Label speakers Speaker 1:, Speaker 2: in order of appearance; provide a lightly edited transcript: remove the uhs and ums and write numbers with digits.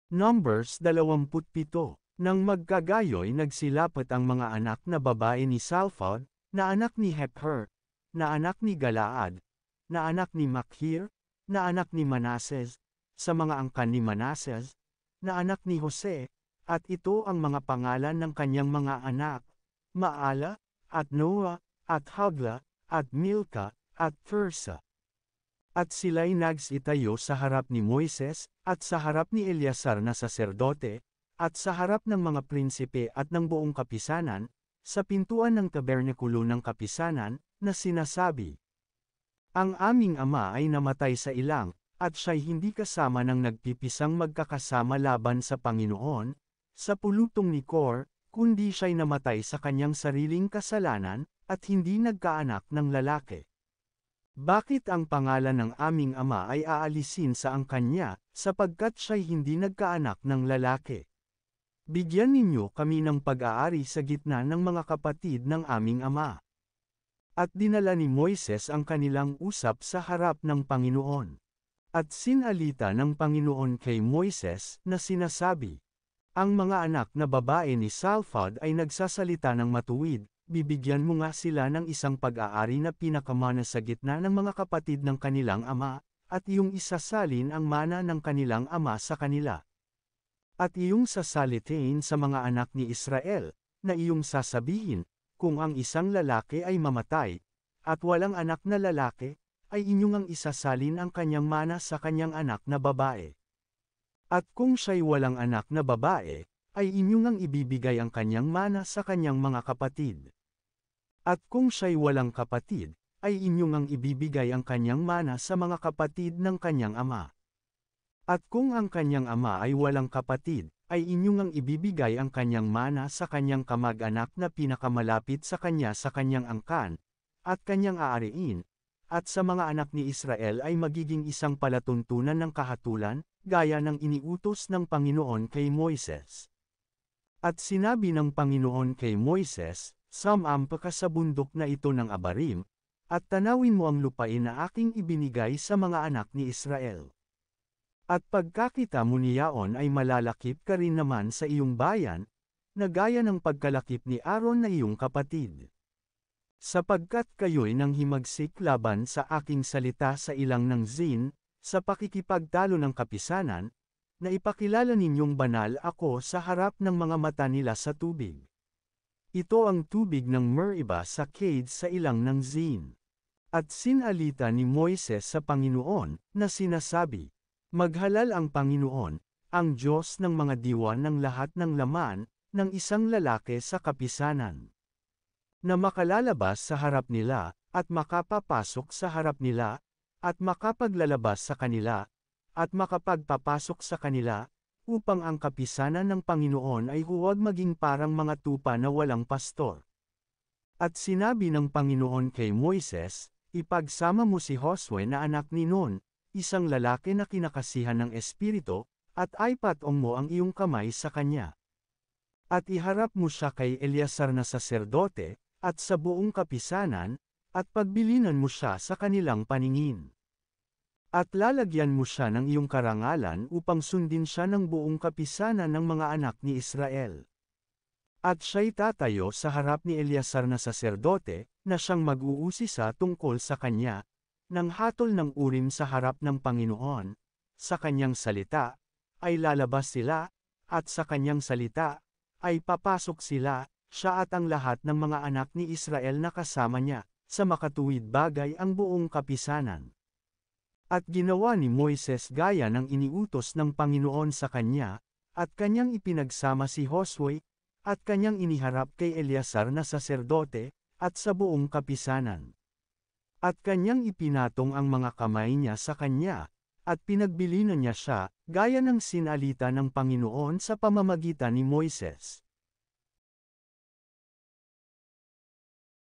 Speaker 1: Numbers 27. Nang magkagayoy nagsilapat ang mga anak na babae ni Salphad, na anak ni Hepher, na anak ni Galaad, na anak ni Makhir, na anak ni Manases, sa mga angkan ni Manases, na anak ni Jose, at ito ang mga pangalan ng kanyang mga anak, Maala, at Noah, at Hagla, at Milka, at Tirsa. At sila'y nagsitayo sa harap ni Moises, at sa harap ni Eleazar na saserdote, at sa harap ng mga prinsipe at ng buong kapisanan, sa pintuan ng tabernakulo ng kapisanan, na sinasabi, ang aming ama ay namatay sa ilang, at siya'y hindi kasama ng nagpipisang magkakasama laban sa Panginoon, sa pulutong ni Kor, kundi siya'y namatay sa kanyang sariling kasalanan, at hindi nagkaanak ng lalaki. Bakit ang pangalan ng aming ama ay aalisin sa angkan niya, sapagkat siya'y hindi nagkaanak ng lalaki? Bigyan ninyo kami ng pag-aari sa gitna ng mga kapatid ng aming ama. At dinala ni Moises ang kanilang usap sa harap ng Panginoon. At sinalita ng Panginoon kay Moises na sinasabi, ang mga anak na babae ni Salphad ay nagsasalita ng matuwid, bibigyan mo nga sila ng isang pag-aari na pinakamana sa gitna ng mga kapatid ng kanilang ama, at iyong isasalin ang mana ng kanilang ama sa kanila. At iyong sasalitain sa mga anak ni Israel, na iyong sasabihin, kung ang isang lalaki ay mamatay, at walang anak na lalaki, ay inyong ang isasalin ang kanyang mana sa kanyang anak na babae. At kung siya'y walang anak na babae, ay inyong ang ibibigay ang kanyang mana sa kanyang mga kapatid. At kung siya'y walang kapatid, ay inyong ang ibibigay ang kanyang mana sa mga kapatid ng kanyang ama. At kung ang kanyang ama ay walang kapatid, ay inyong ang ibibigay ang kanyang mana sa kanyang kamag-anak na pinakamalapit sa kanyang angkan, at kanyang aariin, at sa mga anak ni Israel ay magiging isang palatuntunan ng kahatulan, gaya ng iniutos ng Panginoon kay Moises. At sinabi ng Panginoon kay Moises, sumampa ka sa bundok na ito ng Abarim, at tanawin mo ang lupain na aking ibinigay sa mga anak ni Israel. At pagkakita mo niyaon ay malalakip ka rin naman sa iyong bayan, na gaya ng pagkalakip ni Aaron na iyong kapatid. Sapagkat kayo'y nang himagsik laban sa aking salita sa ilang ng Zin, sa pakikipagtalo ng kapisanan, na ipakilala ninyong banal ako sa harap ng mga mata nila sa tubig. Ito ang tubig ng Meriba sa Cades sa ilang ng Zin. At sinalita ni Moises sa Panginoon, na sinasabi, maghalal ang Panginoon, ang Diyos ng mga diwa ng lahat ng laman, ng isang lalaki sa kapisanan. Na makalalabas sa harap nila, at makapapasok sa harap nila, at makapaglalabas sa kanila, at makapagpapasok sa kanila, upang ang kapisanan ng Panginoon ay huwag maging parang mga tupa na walang pastor. At sinabi ng Panginoon kay Moises, ipagsama mo si Josue na anak ni Nun, isang lalaki na kinakasihan ng Espiritu, at ipatong mo ang iyong kamay sa kanya. At iharap mo siya kay Eleazar na saserdote, at sa buong kapisanan, at pagbilinan mo siya sa kanilang paningin. At lalagyan mo siya ng iyong karangalan upang sundin siya ng buong kapisanan ng mga anak ni Israel. At siya'y tatayo sa harap ni Eleazar na saserdote, na siyang mag-uusisa tungkol sa kanya, nang hatol ng urim sa harap ng Panginoon, sa kanyang salita, ay lalabas sila, at sa kanyang salita, ay papasok sila, siya at ang lahat ng mga anak ni Israel na kasama niya, sa makatuwid bagay ang buong kapisanan. At ginawa ni Moises gaya ng iniutos ng Panginoon sa kanya, at kanyang ipinagsama si Josue, at kanyang iniharap kay Eleazar na saserdote, at sa buong kapisanan. At kanyang ipinatong ang mga kamay niya sa kanya, at pinagbilinan niya siya, gaya ng sinalita ng Panginoon sa pamamagitan ni Moises.